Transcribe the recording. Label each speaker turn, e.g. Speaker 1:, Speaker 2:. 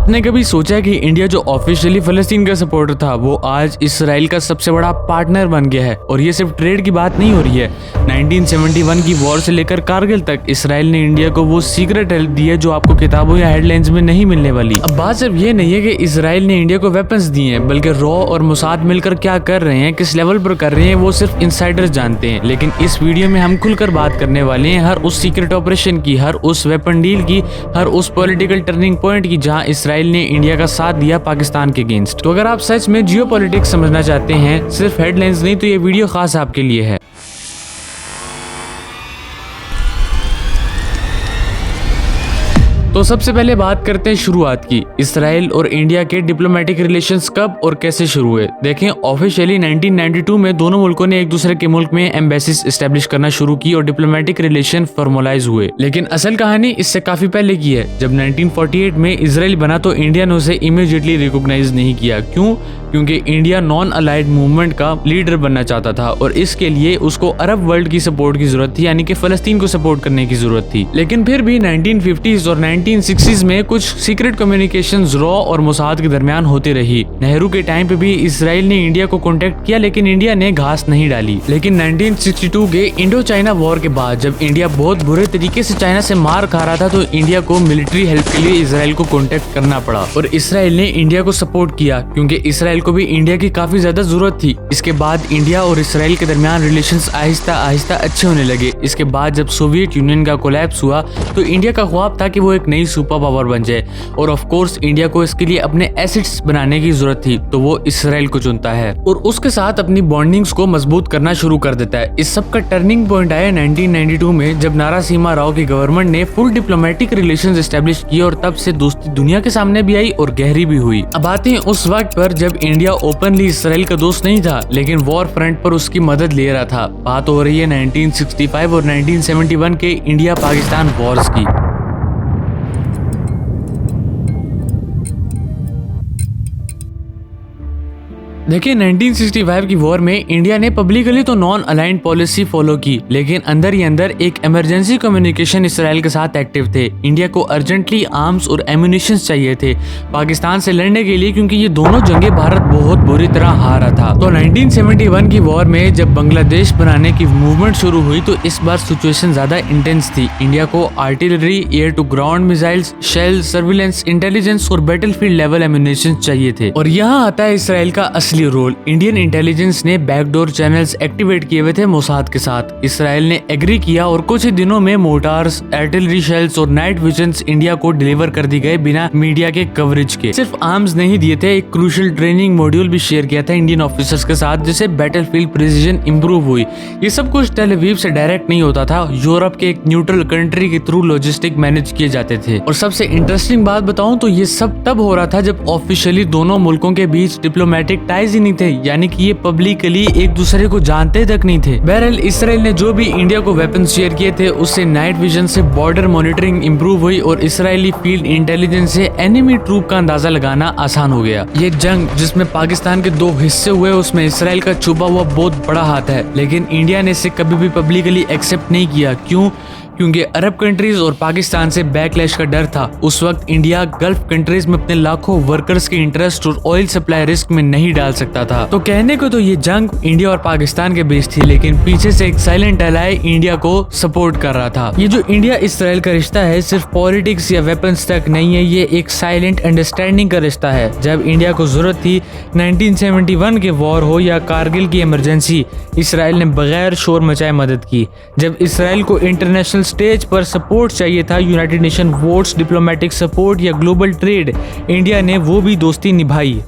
Speaker 1: आपने कभी सोचा है कि इंडिया जो ऑफिशियली फलस्तीन का सपोर्टर था वो आज इसराइल का सबसे बड़ा पार्टनर बन गया है। और ये सिर्फ ट्रेड की बात नहीं हो रही है। 1971 की वॉर से लेकर कारगिल तक इसराइल ने इंडिया को वो सीक्रेट हेल्प दी है जो आपको किताबों या हेडलाइंस में नहीं मिलने वाली। अब बात सिर्फ ये नहीं है कि इसराइल ने इंडिया को वेपन्स दिए हैं, बल्कि रॉ और मोसाद मिलकर क्या कर रहे हैं, किस लेवल पर कर रहे हैं, वो सिर्फ इनसाइडर्स जानते हैं। लेकिन इस वीडियो में हम खुलकर बात करने वाले हैं हर उस सीक्रेट ऑपरेशन की, हर उस वेपन डील की, हर उस पॉलिटिकल टर्निंग पॉइंट की जहां इसराइल ने इंडिया का साथ दिया पाकिस्तान के अगेंस्ट। तो अगर आप सच में जियोपॉलिटिक्स समझना चाहते हैं, सिर्फ हेडलाइंस नहीं, तो ये वीडियो खास आपके लिए है। तो सबसे पहले बात करते हैं शुरुआत की। इसराइल और इंडिया के डिप्लोमेटिक रिलेशंस कब और कैसे शुरू हुए। देखें, ऑफिशियली 1992 में दोनों मुल्कों ने एक दूसरे के मुल्क में एम्बेसीज एस्टेब्लिश करना शुरू की और डिप्लोमेटिक रिलेशन फॉर्मलाइज हुए। लेकिन असल कहानी इससे काफी पहले की है। जब 1948 में इसराइल बना तो इंडिया ने उसे इमीडिएटली रिकॉग्नाइज नहीं किया। क्यों? क्योंकि इंडिया नॉन अलाइड मूवमेंट का लीडर बनना चाहता था और इसके लिए उसको अरब वर्ल्ड की सपोर्ट की जरूरत थी, यानी कि फलस्तीन को सपोर्ट करने की जरूरत थी। लेकिन फिर भी 1950s और 1960s में कुछ सीक्रेट कम्युनिकेशंस रॉ और मोसाद के दरमियान होती रही। नेहरू के टाइम पे भी इसराइल ने इंडिया को कांटेक्ट किया, लेकिन इंडिया ने घास नहीं डाली। लेकिन 1962 के इंडो चाइना वॉर के बाद जब इंडिया बहुत बुरे तरीके से चाइना से मार खा रहा था तो इंडिया को मिलिट्री हेल्प के लिए इसराइल को कांटेक्ट करना पड़ा और इसराइल ने इंडिया को सपोर्ट किया क्योंकि इसराइल को भी इंडिया की काफी ज्यादा जरूरत थी। इसके बाद इंडिया और इसराइल के दरमियान रिलेशंस आहिस्ता आहिस्ता अच्छे होने लगे। इसके बाद जब सोवियत यूनियन का कोलैप्स हुआ तो इंडिया का ख्वाब था कि वो एक नई सुपर पावर बन जाए और ऑफ कोर्स इंडिया को इसके लिए अपने एसेट्स बनाने की जरूरत थी, तो वो इसराइल को चुनता है और उसके साथ अपनी बॉन्डिंग्स को मजबूत करना शुरू कर देता है। इस सब का टर्निंग पॉइंट आया 1992 में जब नारासिम्हा राव की गवर्नमेंट ने फुल डिप्लोमेटिक रिलेशंस एस्टेब्लिश किए और तब से दोस्ती दुनिया के सामने भी आई और गहरी भी हुई। अब आते हैं उस वक्त पर जब इंडिया ओपनली इसराइल का दोस्त नहीं था, लेकिन वॉर फ्रंट पर उसकी मदद ले रहा था। बात हो रही है 1965 और 1971 के इंडिया पाकिस्तान वॉर्स की। देखिए, 1965 की वॉर में इंडिया ने पब्लिकली तो नॉन अलाइंड पॉलिसी फॉलो की, लेकिन अंदर ही अंदर एक इमरजेंसी कम्युनिकेशन इसराइल के साथ एक्टिव थे। इंडिया को अर्जेंटली आर्म्स और एम्यूनिशन चाहिए थे पाकिस्तान से लड़ने के लिए, क्योंकि ये दोनों जंगें भारत बहुत बुरी तरह हारा था। तो 1971 की वॉर में जब बांग्लादेश बनाने की मूवमेंट शुरू हुई तो इस बार सिचुएशन ज्यादा इंटेंस थी। इंडिया को artillery, air to ground missiles, shell, surveillance, intelligence और बैटलफील्ड लेवल एम्यूनिशन चाहिए थे। और यहाँ आता है इसराइल का असली रोल। इंडियन इंटेलिजेंस ने बैकडोर चैनल्स एक्टिवेट किए हुए थे मोसाद के साथ। इसराइल ने एग्री किया और कुछ ही दिनों में मोटार्स, आर्टिलरी शेल्स और नाइट विजन्स इंडिया को डिलीवर कर दी गए बिना मीडिया के कवरेज के। सिर्फ आर्म्स नहीं दिए थे, एक क्रूशियल ट्रेनिंग मॉड्यूल भी शेयर किया था इंडियन ऑफिसर्स के साथ, जिससे बैटलफील्ड प्रिसीजन इंप्रूव हुई। ये सब कुछ टेल अवीव से डायरेक्ट नहीं होता था, यूरोप के एक न्यूट्रल कंट्री के थ्रू लॉजिस्टिक मैनेज किए जाते थे। और सबसे इंटरेस्टिंग बात बताऊं तो ये सब तब हो रहा था जब ऑफिशियली दोनों मुल्कों के बीच डिप्लोमेटिक टाइज ही नहीं थे, यानी कि ये पब्लिकली एक दूसरे को जानते तक नहीं थे। बहरहाल इसराइल ने जो भी इंडिया को वेपन शेयर किए थे उससे नाइट विजन से बॉर्डर मॉनिटरिंग इंप्रूव हुई और इसराइली फील्ड इंटेलिजेंस से एनिमी ट्रूप का अंदाजा लगाना आसान हो गया। ये जंग जिसमें पाकिस्तान के दो हिस्से हुए उसमें इसराइल का छुपा हुआ बहुत बड़ा हाथ है, लेकिन इंडिया ने इसे कभी भी पब्लिकली एक्सेप्ट नहीं किया। क्यों? क्योंकि अरब कंट्रीज और पाकिस्तान से बैकलैश का डर था। उस वक्त इंडिया गल्फ कंट्रीज में अपने लाखों वर्कर्स के इंटरेस्ट और ऑयल सप्लाई रिस्क में नहीं डाल सकता था। तो कहने को तो ये जंग इंडिया और पाकिस्तान के बीच थी, लेकिन पीछे से एक साइलेंट एलाई इंडिया को सपोर्ट कर रहा था। ये जो इंडिया इसराइल का रिश्ता है सिर्फ पॉलिटिक्स या वेपन्स तक नहीं है, ये एक साइलेंट अंडरस्टैंडिंग का रिश्ता है। जब इंडिया को जरूरत थी, 1971 के वॉर हो या कारगिल की इमरजेंसी, इसराइल ने बगैर शोर मचाए मदद की। जब इसराइल को इंटरनेशनल स्टेज पर सपोर्ट चाहिए था, United nation votes, diplomatic support या ग्लोबल ट्रेड, इंडिया ने वो भी दोस्ती निभाई।